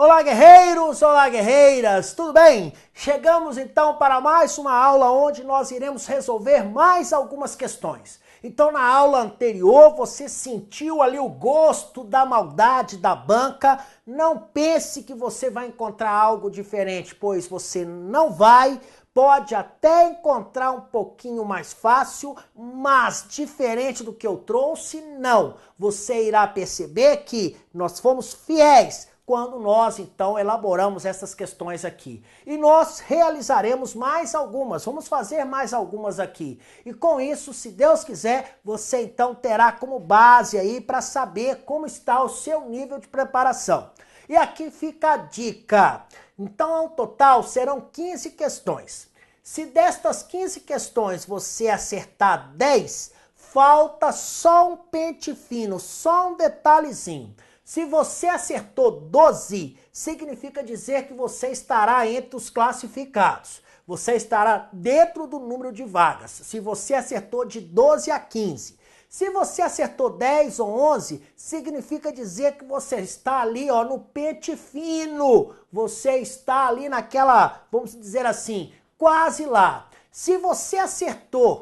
Olá, guerreiros! Olá, guerreiras! Tudo bem? Chegamos então para mais uma aula onde nós iremos resolver mais algumas questões. Então, na aula anterior, você sentiu ali o gosto da maldade da banca. Não pense que você vai encontrar algo diferente, pois você não vai. Pode até encontrar um pouquinho mais fácil, mas diferente do que eu trouxe, não. Você irá perceber que nós fomos fiéis quando nós, então, elaboramos essas questões aqui. E nós realizaremos mais algumas, vamos fazer mais algumas aqui. E com isso, se Deus quiser, você então terá como base aí para saber como está o seu nível de preparação. E aqui fica a dica. Então, ao total, serão 15 questões. Se destas 15 questões você acertar 10, falta só um pente fino, só um detalhezinho. Se você acertou 12, significa dizer que você estará entre os classificados. Você estará dentro do número de vagas. Se você acertou de 12 a 15. Se você acertou 10 ou 11, significa dizer que você está ali, ó, no pente fino. Você está ali naquela, vamos dizer assim, quase lá. Se você acertou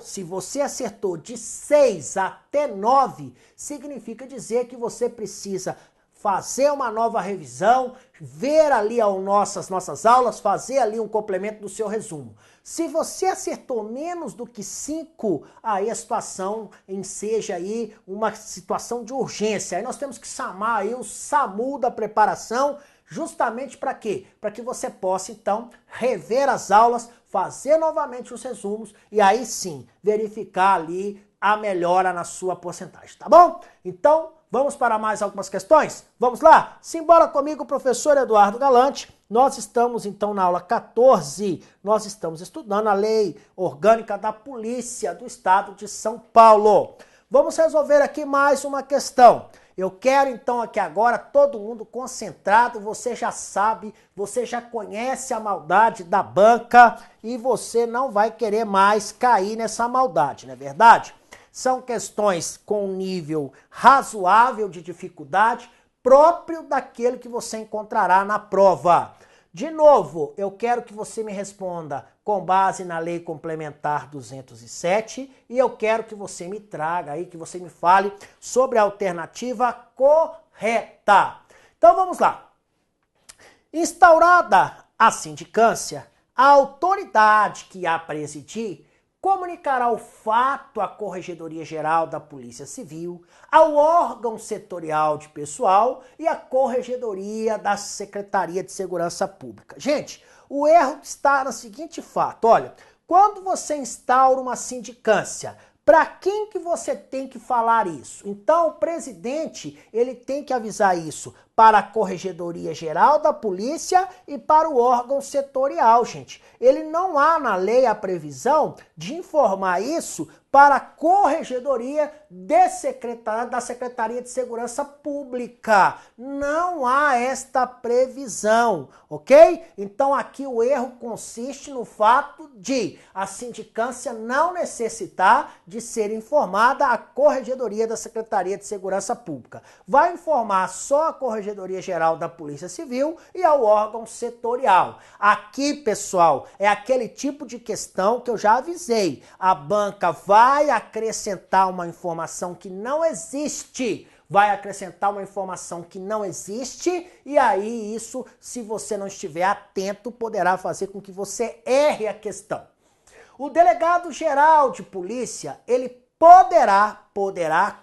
de 6 até 9, significa dizer que você precisa fazer uma nova revisão, ver ali as nossas aulas, fazer ali um complemento do seu resumo. Se você acertou menos do que 5, aí a situação enseja aí uma situação de urgência. Aí nós temos que chamar aí o SAMU da preparação, justamente para quê? Para que você possa, então, rever as aulas, fazer novamente os resumos e aí sim verificar ali a melhora na sua porcentagem, tá bom? Então, vamos para mais algumas questões? Vamos lá? Simbora comigo, professor Eduardo Galante. Nós estamos, então, na aula 14. Nós estamos estudando a Lei Orgânica da Polícia do Estado de São Paulo. Vamos resolver aqui mais uma questão. Eu quero, então, aqui agora, todo mundo concentrado. Você já sabe, você já conhece a maldade da banca e você não vai querer mais cair nessa maldade, não é verdade? São questões com nível razoável de dificuldade, próprio daquele que você encontrará na prova. De novo, eu quero que você me responda com base na Lei Complementar 207 e eu quero que você me traga aí, que você me fale sobre a alternativa correta. Então vamos lá. Instaurada a sindicância, a autoridade que a presidir comunicará o fato à Corregedoria Geral da Polícia Civil, ao órgão setorial de pessoal e à Corregedoria da Secretaria de Segurança Pública. Gente, o erro está no seguinte fato, olha, quando você instaura uma sindicância, para quem que você tem que falar isso? Então, o presidente, ele tem que avisar isso para a Corregedoria Geral da Polícia e para o órgão setorial, gente. Ele não há na lei a previsão de informar isso para a Corregedoria da Secretaria de Segurança Pública. Não há esta previsão, ok? Então aqui o erro consiste no fato de a sindicância não necessitar de ser informada à Corregedoria da Secretaria de Segurança Pública. Vai informar só a Corregedoria Geral da Polícia Civil e ao órgão setorial. Aqui, pessoal, é aquele tipo de questão que eu já avisei. A banca vai acrescentar uma informação que não existe. Vai acrescentar uma informação que não existe e aí isso, se você não estiver atento, poderá fazer com que você erre a questão. O delegado geral de polícia, ele poderá,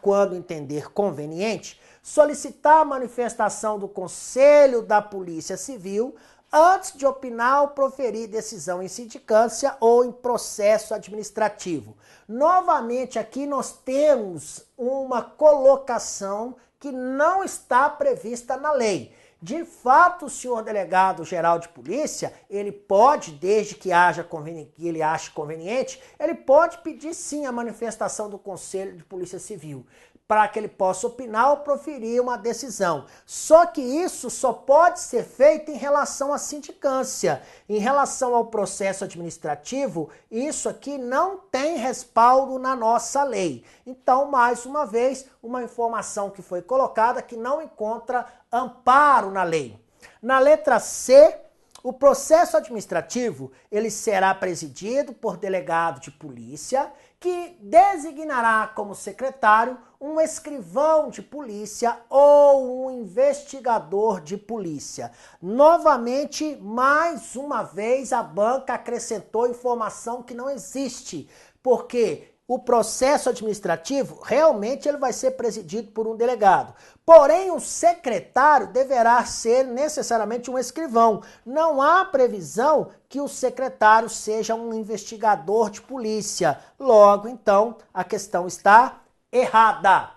quando entender conveniente, solicitar a manifestação do Conselho da Polícia Civil antes de opinar ou proferir decisão em sindicância ou em processo administrativo. Novamente, aqui nós temos uma colocação que não está prevista na lei. De fato, o senhor delegado geral de polícia, ele pode, desde que ele ache conveniente, ele pode pedir sim a manifestação do Conselho de Polícia Civil, para que ele possa opinar ou proferir uma decisão. Só que isso só pode ser feito em relação à sindicância. Em relação ao processo administrativo, isso aqui não tem respaldo na nossa lei. Então, mais uma vez, uma informação que foi colocada que não encontra amparo na lei. Na letra C, o processo administrativo ele será presidido por delegado de polícia, que designará como secretário um escrivão de polícia ou um investigador de polícia. Novamente, mais uma vez, a banca acrescentou informação que não existe, porque o processo administrativo realmente ele vai ser presidido por um delegado. Porém, o secretário deverá ser necessariamente um escrivão. Não há previsão que o secretário seja um investigador de polícia. Logo, então, a questão está errada.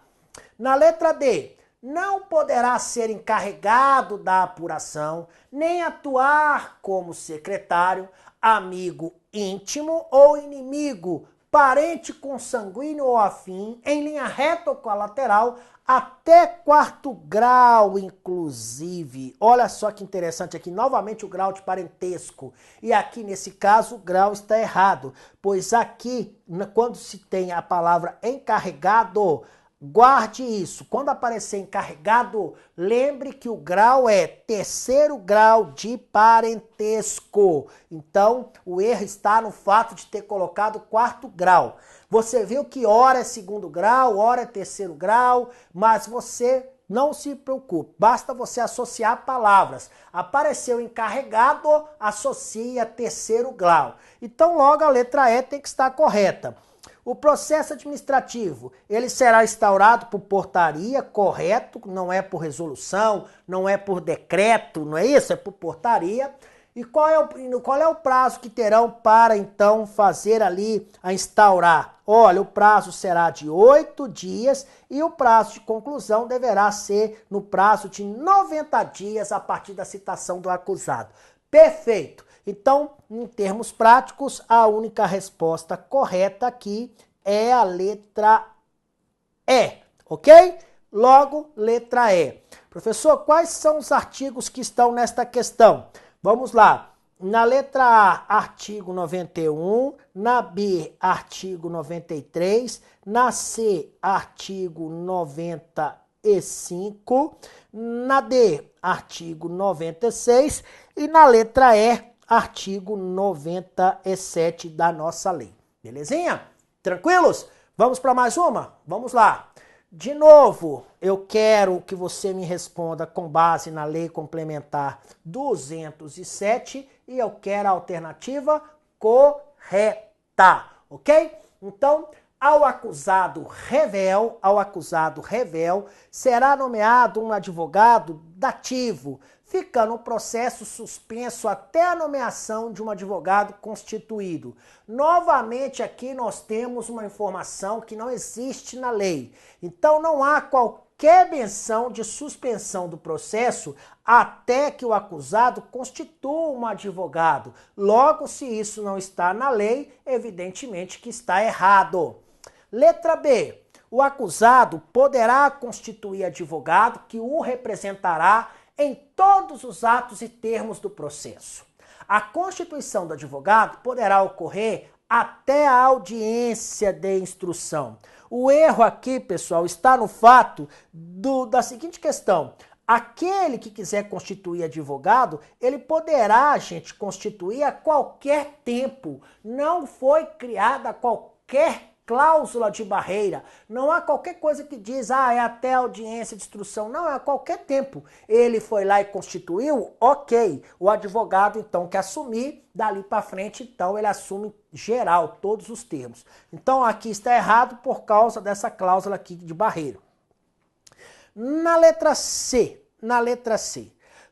Na letra D, não poderá ser encarregado da apuração, nem atuar como secretário, amigo íntimo ou inimigo, parente consanguíneo ou afim, em linha reta ou colateral, até 4º grau, inclusive. Olha só que interessante aqui, novamente o grau de parentesco. E aqui, nesse caso, o grau está errado, pois aqui, quando se tem a palavra encarregado, guarde isso. Quando aparecer encarregado, lembre que o grau é 3º grau de parentesco. Então, o erro está no fato de ter colocado 4º grau. Você viu que hora é 2º grau, hora é 3º grau, mas você não se preocupe. Basta você associar palavras. Apareceu encarregado, associa 3º grau. Então, logo a letra E tem que estar correta. O processo administrativo, ele será instaurado por portaria, correto, não é por resolução, não é por decreto, não é isso? É por portaria. E qual é o prazo que terão para, então, fazer ali a instaurar? Olha, o prazo será de 8 dias e o prazo de conclusão deverá ser no prazo de 90 dias a partir da citação do acusado. Perfeito! Então, em termos práticos, a única resposta correta aqui é a letra E, ok? Logo, letra E. Professor, quais são os artigos que estão nesta questão? Vamos lá. Na letra A, artigo 91, na B, artigo 93, na C, artigo 95, na D, artigo 96 e na letra E, artigo 97 da nossa lei. Belezinha? Tranquilos? Vamos para mais uma? Vamos lá. De novo, eu quero que você me responda com base na Lei Complementar 207 e eu quero a alternativa correta, ok? Então, ao acusado revel, será nomeado um advogado dativo, ficando o processo suspenso até a nomeação de um advogado constituído. Novamente aqui nós temos uma informação que não existe na lei. Então não há qualquer menção de suspensão do processo até que o acusado constitua um advogado. Logo, se isso não está na lei, evidentemente que está errado. Letra B. O acusado poderá constituir advogado que o representará em todos os atos e termos do processo. A constituição do advogado poderá ocorrer até a audiência de instrução. O erro aqui, pessoal, está no fato da seguinte questão. Aquele que quiser constituir advogado, ele poderá, gente, constituir a qualquer tempo. Não foi criada qualquer cláusula de barreira. Não há qualquer coisa que diz, é até a audiência de instrução. Não, é a qualquer tempo. Ele foi lá e constituiu, ok. O advogado, então, que assumir, dali para frente, então, ele assume geral, todos os termos. Então, aqui está errado por causa dessa cláusula aqui de barreira. Na letra C,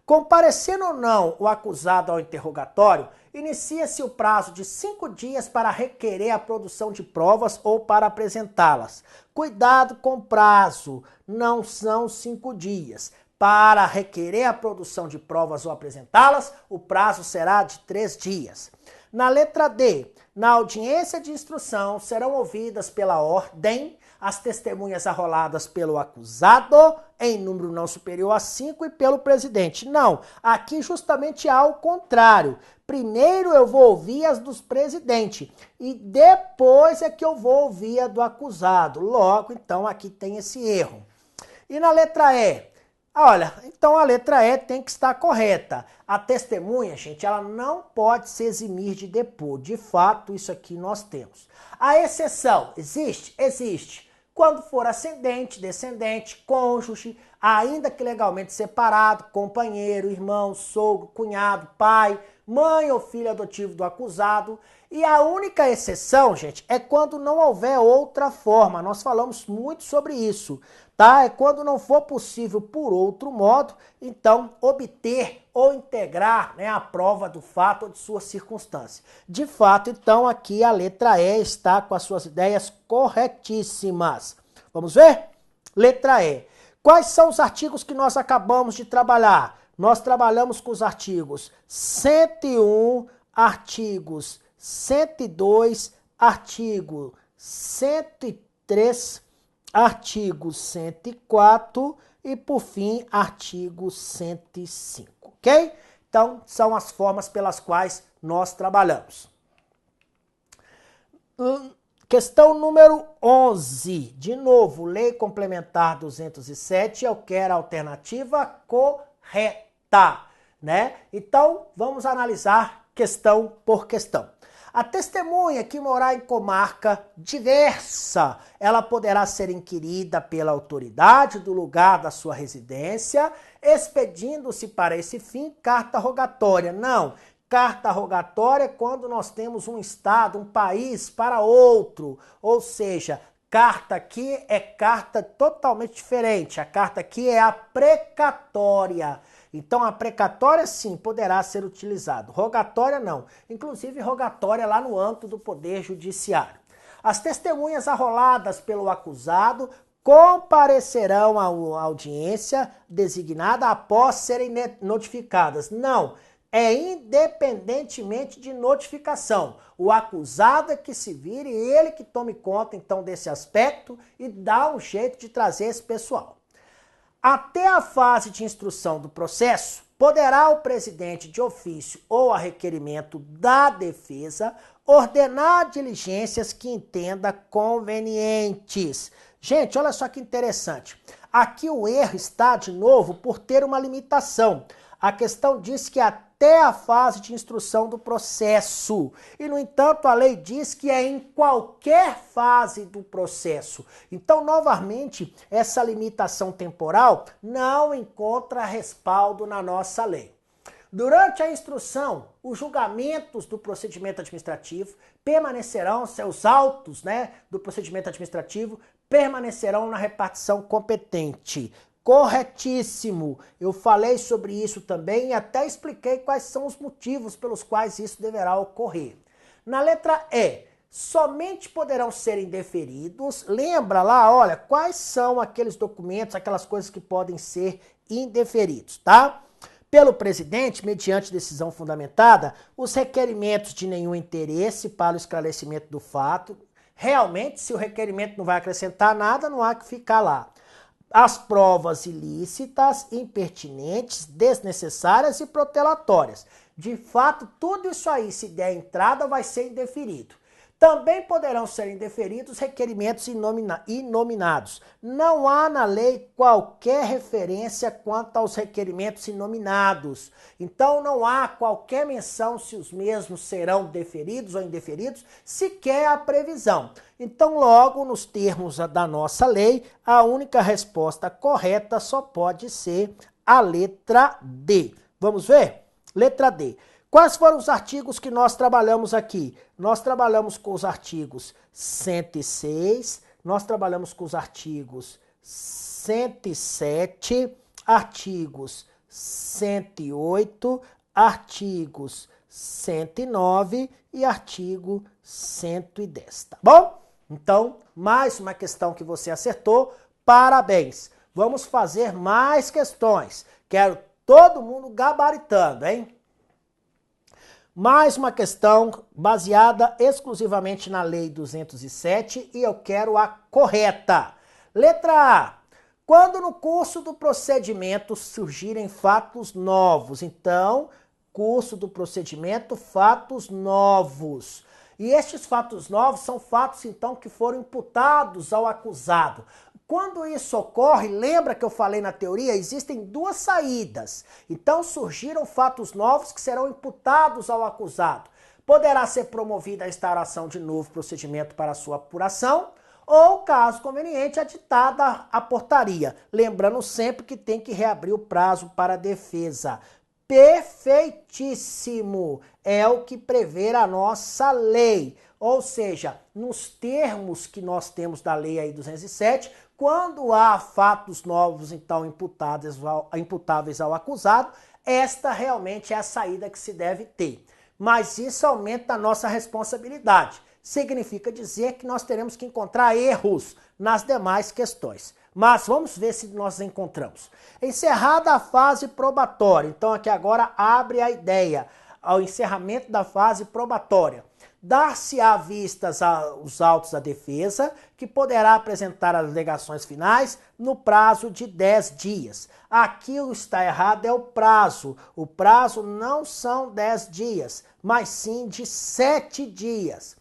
comparecendo ou não o acusado ao interrogatório, inicia-se o prazo de 5 dias para requerer a produção de provas ou para apresentá-las. Cuidado com o prazo, não são 5 dias. Para requerer a produção de provas ou apresentá-las, o prazo será de 3 dias. Na letra D, na audiência de instrução serão ouvidas pela ordem as testemunhas arroladas pelo acusado em número não superior a 5 e pelo presidente. Não, aqui justamente ao contrário. Primeiro eu vou ouvir as dos presidentes e depois é que eu vou ouvir a do acusado. Logo, então, aqui tem esse erro. E na letra E, Olha, então a letra E tem que estar correta. A testemunha, gente, ela não pode se eximir de depor. De fato, isso aqui nós temos. A exceção existe? Existe. Quando for ascendente, descendente, cônjuge, ainda que legalmente separado, companheiro, irmão, sogro, cunhado, pai, mãe ou filho adotivo do acusado. E a única exceção, gente, é quando não houver outra forma. Nós falamos muito sobre isso, tá? É quando não for possível por outro modo, então, obter ou integrar, né, a prova do fato ou de sua circunstância. De fato, então, aqui a letra E está com as suas ideias corretíssimas. Vamos ver? Letra E. Quais são os artigos que nós acabamos de trabalhar? Nós trabalhamos com os artigos 101, artigos 102, artigo 103, artigo 104 e, por fim, artigo 105, ok? Então, são as formas pelas quais nós trabalhamos. Questão número 11. De novo, Lei Complementar 207, eu quero a alternativa correta, né? Então, vamos analisar questão por questão. A testemunha que morar em comarca diversa, ela poderá ser inquirida pela autoridade do lugar da sua residência, expedindo-se para esse fim carta rogatória. Não, carta rogatória é quando nós temos um estado, um país para outro, ou seja, carta aqui é carta totalmente diferente. A carta aqui é a precatória. Então, a precatória, sim, poderá ser utilizada. Rogatória, não. Inclusive, rogatória lá no âmbito do Poder Judiciário. As testemunhas arroladas pelo acusado comparecerão à audiência designada após serem notificadas. Não, é independentemente de notificação. O acusado é que se vire, ele que tome conta, então, desse aspecto e dá um jeito de trazer esse pessoal. Até a fase de instrução do processo, poderá o presidente de ofício ou a requerimento da defesa ordenar diligências que entenda convenientes. Gente, olha só que interessante. Aqui o erro está, de novo, por ter uma limitação. A questão diz que até a fase de instrução do processo. E, no entanto, a lei diz que é em qualquer fase do processo. Então, novamente, essa limitação temporal não encontra respaldo na nossa lei. Durante a instrução, os julgamentos do procedimento administrativo permanecerão, seus autos, né, do procedimento administrativo permanecerão na repartição competente. Corretíssimo. Eu falei sobre isso também e até expliquei quais são os motivos pelos quais isso deverá ocorrer. Na letra E, somente poderão ser indeferidos. Lembra lá, olha, quais são aqueles documentos, aquelas coisas que podem ser indeferidos, tá? Pelo presidente, mediante decisão fundamentada, os requerimentos de nenhum interesse para o esclarecimento do fato. Realmente, se o requerimento não vai acrescentar nada, não há que ficar lá. As provas ilícitas, impertinentes, desnecessárias e protelatórias. De fato, tudo isso aí, se der entrada, vai ser indeferido. Também poderão ser indeferidos requerimentos inominados. Não há na lei qualquer referência quanto aos requerimentos inominados. Então, não há qualquer menção se os mesmos serão deferidos ou indeferidos, sequer a previsão. Então, logo, nos termos da nossa lei, a única resposta correta só pode ser a letra D. Vamos ver? Letra D. Quais foram os artigos que nós trabalhamos aqui? Nós trabalhamos com os artigos 106, nós trabalhamos com os artigos 107, artigos 108, artigos 109 e artigo 110, tá bom? Então, mais uma questão que você acertou, parabéns! Vamos fazer mais questões. Quero todo mundo gabaritando, hein? Mais uma questão baseada exclusivamente na Lei 207 e eu quero a correta. Letra A. Quando no curso do procedimento surgirem fatos novos. Então, curso do procedimento, fatos novos. E estes fatos novos são fatos, então, que foram imputados ao acusado. Quando isso ocorre, lembra que eu falei na teoria, existem duas saídas. Então surgiram fatos novos que serão imputados ao acusado. Poderá ser promovida a instauração de novo procedimento para sua apuração, ou, caso conveniente, aditada a portaria. Lembrando sempre que tem que reabrir o prazo para a defesa. Perfeitíssimo! É o que prevê a nossa lei. Ou seja, nos termos que nós temos da lei aí 207, quando há fatos novos, então, imputáveis ao acusado, esta realmente é a saída que se deve ter. Mas isso aumenta a nossa responsabilidade. Significa dizer que nós teremos que encontrar erros nas demais questões. Mas vamos ver se nós encontramos. Encerrada a fase probatória, então aqui agora abre a ideia ao encerramento da fase probatória. Dar-se-á vistas aos autos da defesa, que poderá apresentar as alegações finais no prazo de 10 dias. Aqui o que está errado é o prazo. O prazo não são 10 dias, mas sim de 7 dias.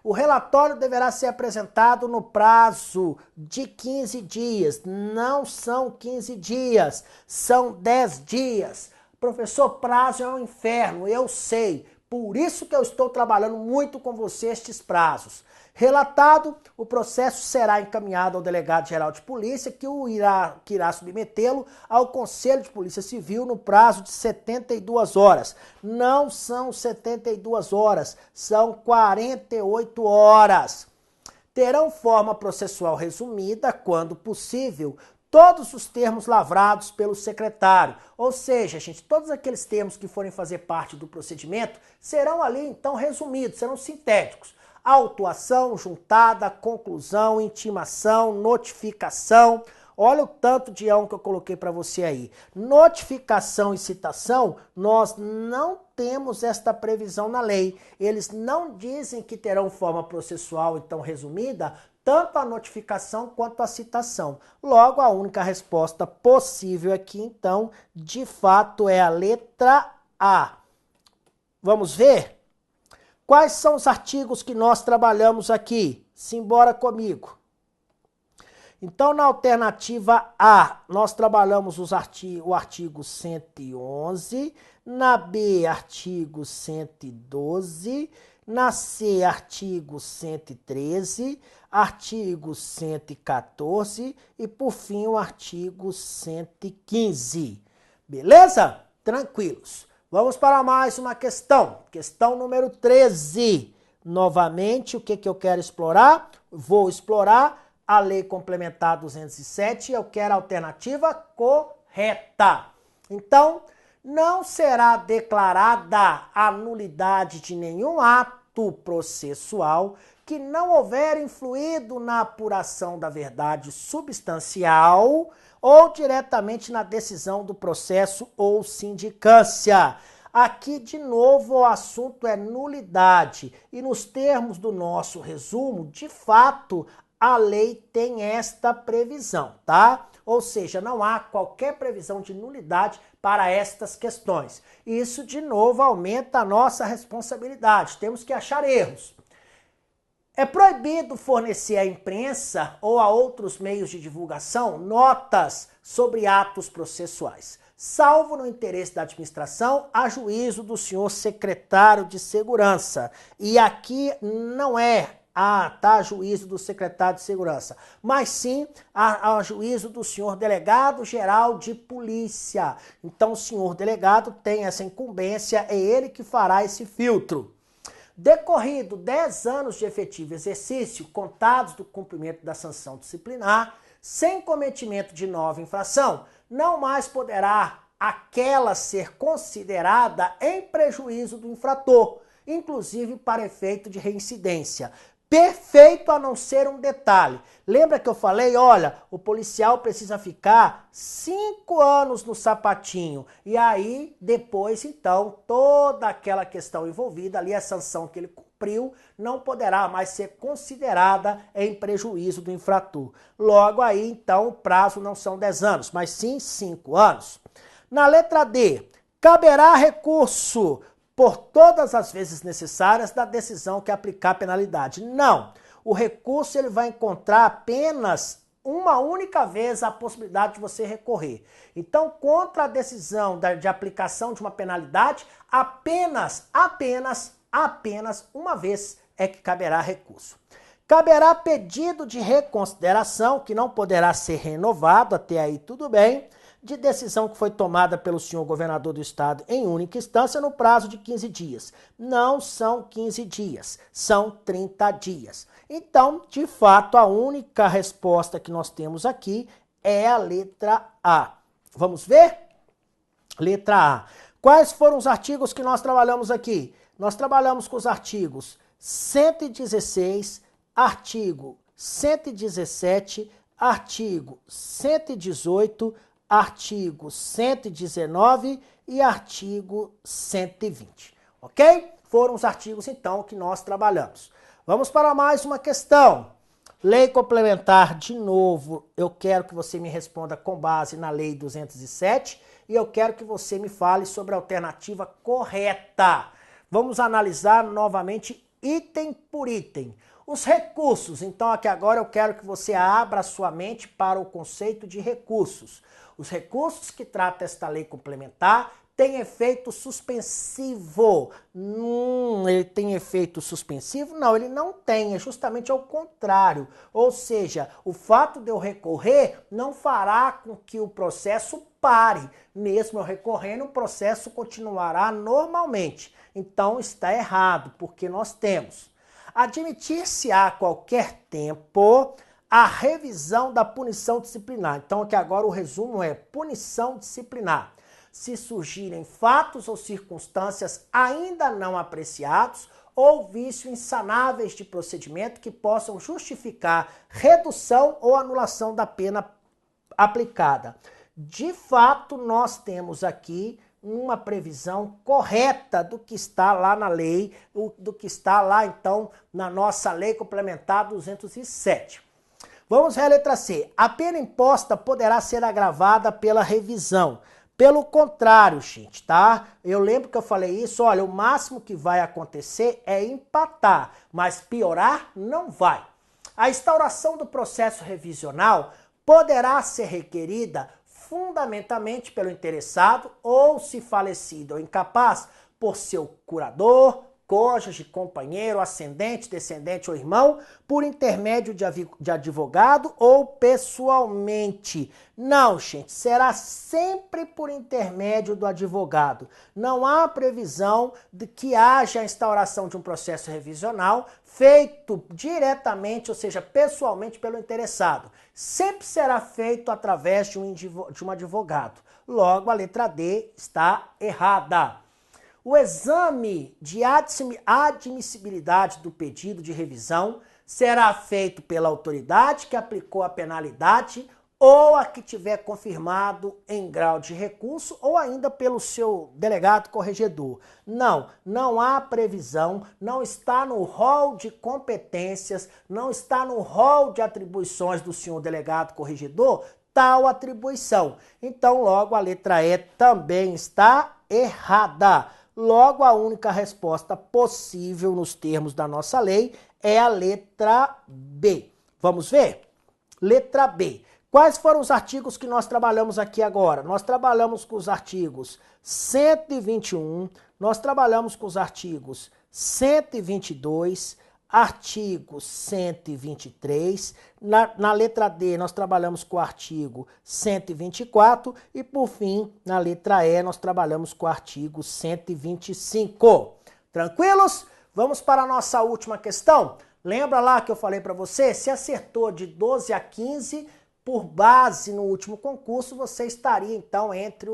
O relatório deverá ser apresentado no prazo de 15 dias. Não são 15 dias, são 10 dias. Professor, prazo é um inferno, eu sei. Por isso que eu estou trabalhando muito com você estes prazos. Relatado, o processo será encaminhado ao delegado-geral de polícia, que irá submetê-lo ao Conselho de Polícia Civil no prazo de 72 horas. Não são 72 horas, são 48 horas. Terão forma processual resumida, quando possível, todos os termos lavrados pelo secretário. Ou seja, gente, todos aqueles termos que forem fazer parte do procedimento serão ali, então, resumidos, serão sintéticos. Autuação, juntada, conclusão, intimação, notificação. Olha o tanto de que eu coloquei para você aí. Notificação e citação, nós não temos esta previsão na lei. Eles não dizem que terão forma processual, então, resumida, tanto a notificação quanto a citação. Logo, a única resposta possível aqui, então, de fato, é a letra A. Vamos ver? Quais são os artigos que nós trabalhamos aqui? Simbora comigo. Então, na alternativa A, nós trabalhamos o artigo 111, na B, artigo 112, na C, artigo 113, artigo 114 e, por fim, o artigo 115. Beleza? Tranquilos. Vamos para mais uma questão. Questão número 13. Novamente, o que eu quero explorar? Vou explorar a Lei Complementar 207 e eu quero a alternativa correta. Então, não será declarada a nulidade de nenhum ato processual que não houver influído na apuração da verdade substancial ou diretamente na decisão do processo ou sindicância. Aqui, de novo, o assunto é nulidade. E nos termos do nosso resumo, de fato, a lei tem esta previsão, tá? Ou seja, não há qualquer previsão de nulidade para estas questões. Isso, de novo, aumenta a nossa responsabilidade. Temos que achar erros. É proibido fornecer à imprensa ou a outros meios de divulgação notas sobre atos processuais, salvo no interesse da administração, a juízo do senhor secretário de Segurança. E aqui não é a juízo do secretário de Segurança, mas sim a juízo do senhor delegado-geral de polícia. Então o senhor delegado tem essa incumbência, é ele que fará esse filtro. Decorrido 10 anos de efetivo exercício, contados do cumprimento da sanção disciplinar, sem cometimento de nova infração, não mais poderá aquela ser considerada em prejuízo do infrator, inclusive para efeito de reincidência. Perfeito, a não ser um detalhe. Lembra que eu falei, olha, o policial precisa ficar 5 anos no sapatinho. E aí, depois, então, toda aquela questão envolvida ali, a sanção que ele cumpriu, não poderá mais ser considerada em prejuízo do infrator. Logo aí, então, o prazo não são 10 anos, mas sim 5 anos. Na letra D, caberá recurso por todas as vezes necessárias da decisão que aplicar a penalidade. Não, o recurso ele vai encontrar apenas uma única vez a possibilidade de você recorrer. Então, contra a decisão de aplicação de uma penalidade, apenas uma vez é que caberá recurso. Caberá pedido de reconsideração, que não poderá ser renovado, até aí tudo bem, de decisão que foi tomada pelo senhor governador do estado em única instância no prazo de 15 dias. Não são 15 dias, são 30 dias. Então, de fato, a única resposta que nós temos aqui é a letra A. Vamos ver? Letra A. Quais foram os artigos que nós trabalhamos aqui? Nós trabalhamos com os artigos 116, artigo 117, artigo 118, artigo 119 e artigo 120, ok? Foram os artigos, então, que nós trabalhamos. Vamos para mais uma questão. Lei complementar, de novo, eu quero que você me responda com base na Lei 207 e eu quero que você me fale sobre a alternativa correta. Vamos analisar novamente item por item. Os recursos, então aqui agora eu quero que você abra a sua mente para o conceito de recursos. Os recursos que trata esta lei complementar têm efeito suspensivo. Ele tem efeito suspensivo? Não, ele não tem, é justamente ao contrário. Ou seja, o fato de eu recorrer não fará com que o processo pare. Mesmo eu recorrendo, o processo continuará normalmente. Então está errado, porque nós temos admitir-se a qualquer tempo a revisão da punição disciplinar. Então aqui agora o resumo é punição disciplinar. Se surgirem fatos ou circunstâncias ainda não apreciados ou vícios insanáveis de procedimento que possam justificar redução ou anulação da pena aplicada. De fato, nós temos aqui uma previsão correta do que está lá na lei, do que está lá, então, na nossa lei complementar 207. Vamos ver a letra C. A pena imposta poderá ser agravada pela revisão. Pelo contrário, gente, tá? Eu lembro que eu falei isso, olha, o máximo que vai acontecer é empatar, mas piorar não vai. A instauração do processo revisional poderá ser requerida fundamentalmente pelo interessado ou, se falecido ou incapaz, por seu curador, cônjuge, companheiro, ascendente, descendente ou irmão, por intermédio de advogado ou pessoalmente. Não, gente, será sempre por intermédio do advogado. Não há previsão de que haja a instauração de um processo revisional feito diretamente, ou seja, pessoalmente pelo interessado. Sempre será feito através de um advogado. Logo, a letra D está errada. O exame de admissibilidade do pedido de revisão será feito pela autoridade que aplicou a penalidade ou a que tiver confirmado em grau de recurso ou ainda pelo seu delegado corregedor. Não há previsão, não está no rol de competências, não está no rol de atribuições do senhor delegado corregedor tal atribuição. Então, logo, a letra E também está errada. Logo, a única resposta possível nos termos da nossa lei é a letra B. Vamos ver? Letra B. Quais foram os artigos que nós trabalhamos aqui agora? Nós trabalhamos com os artigos 121, nós trabalhamos com os artigos 122, artigo 123, na letra D nós trabalhamos com o artigo 124 e, por fim, na letra E nós trabalhamos com o artigo 125. Tranquilos? Vamos para a nossa última questão? Lembra lá que eu falei para você? Se acertou de 12 a 15 por base no último concurso, você estaria então entre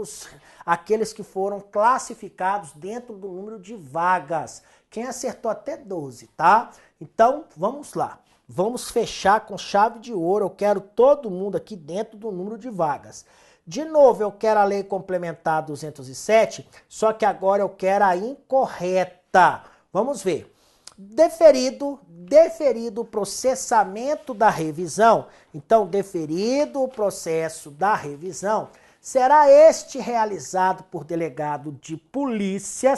aqueles que foram classificados dentro do número de vagas. Quem acertou até 12, tá? Então, vamos lá. Vamos fechar com chave de ouro. Eu quero todo mundo aqui dentro do número de vagas. De novo, eu quero a lei complementar 207, só que agora eu quero a incorreta. Vamos ver. Deferido o processamento da revisão. Então, deferido o processo da revisão, será este realizado por delegado de polícia,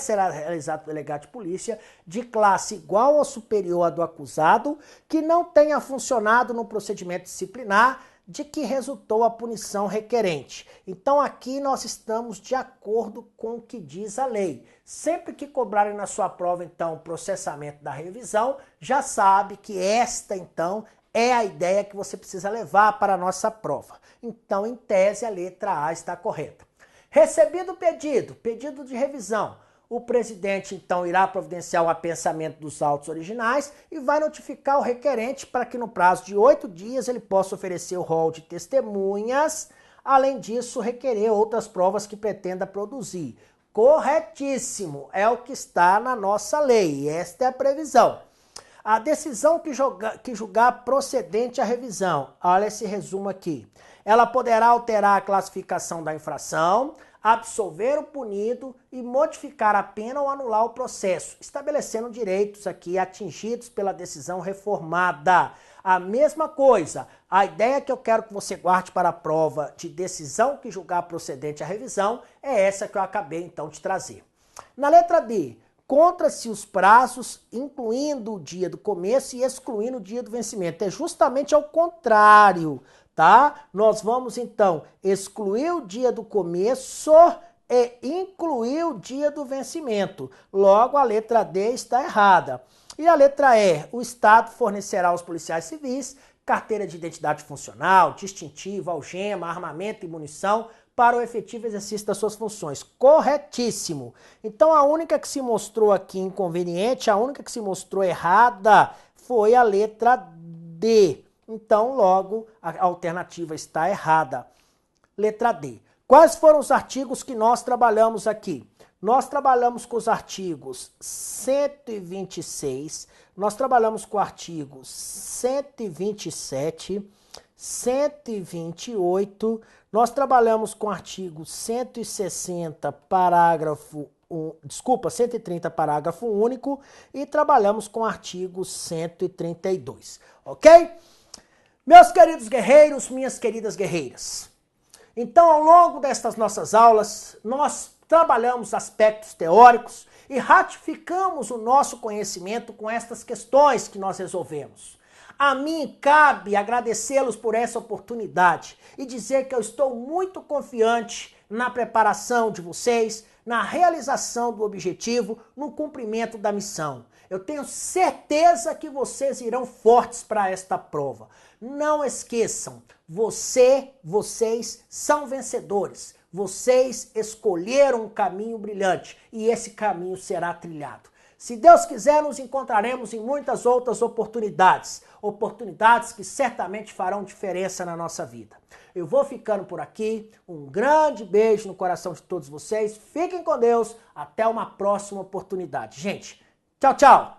de classe igual ou superior à do acusado, que não tenha funcionado no procedimento disciplinar de que resultou a punição requerente. Então aqui nós estamos de acordo com o que diz a lei. Sempre que cobrarem na sua prova, então, o processamento da revisão, já sabe que esta, então, é a ideia que você precisa levar para a nossa prova. Então, em tese, a letra A está correta. Recebido o pedido de revisão, o presidente, então, irá providenciar o apensamento dos autos originais e vai notificar o requerente para que no prazo de 8 dias ele possa oferecer o rol de testemunhas, além disso, requerer outras provas que pretenda produzir. Corretíssimo, é o que está na nossa lei, esta é a previsão. A decisão que julgar procedente à revisão, olha esse resumo aqui, ela poderá alterar a classificação da infração, absolver o punido e modificar a pena ou anular o processo, estabelecendo direitos aqui atingidos pela decisão reformada. A mesma coisa, a ideia que eu quero que você guarde para a prova de decisão que julgar procedente à revisão é essa que eu acabei então de trazer. Na letra D, contra-se os prazos, incluindo o dia do começo e excluindo o dia do vencimento. É justamente ao contrário, tá? Nós vamos, então, excluir o dia do começo e incluir o dia do vencimento. Logo, a letra D está errada. E a letra E, o Estado fornecerá aos policiais civis carteira de identidade funcional, distintivo, algema, armamento e munição para o efetivo exercício das suas funções. Corretíssimo. Então, a única que se mostrou aqui inconveniente, a única que se mostrou errada foi a letra D. Então, logo, a alternativa está errada. Letra D. Quais foram os artigos que nós trabalhamos aqui? Nós trabalhamos com os artigos 126, nós trabalhamos com o artigo 127, 128, nós trabalhamos com o artigo 160, parágrafo 130, parágrafo único, e trabalhamos com o artigo 132, ok? Meus queridos guerreiros, minhas queridas guerreiras, então ao longo destas nossas aulas, nós trabalhamos aspectos teóricos e ratificamos o nosso conhecimento com estas questões que nós resolvemos. A mim cabe agradecê-los por essa oportunidade e dizer que eu estou muito confiante na preparação de vocês, na realização do objetivo, no cumprimento da missão. Eu tenho certeza que vocês irão fortes para esta prova. Não esqueçam, vocês são vencedores. Vocês escolheram um caminho brilhante e esse caminho será trilhado. Se Deus quiser, nos encontraremos em muitas outras oportunidades. Oportunidades que certamente farão diferença na nossa vida. Eu vou ficando por aqui. Um grande beijo no coração de todos vocês. Fiquem com Deus. Até uma próxima oportunidade. Gente, tchau, tchau.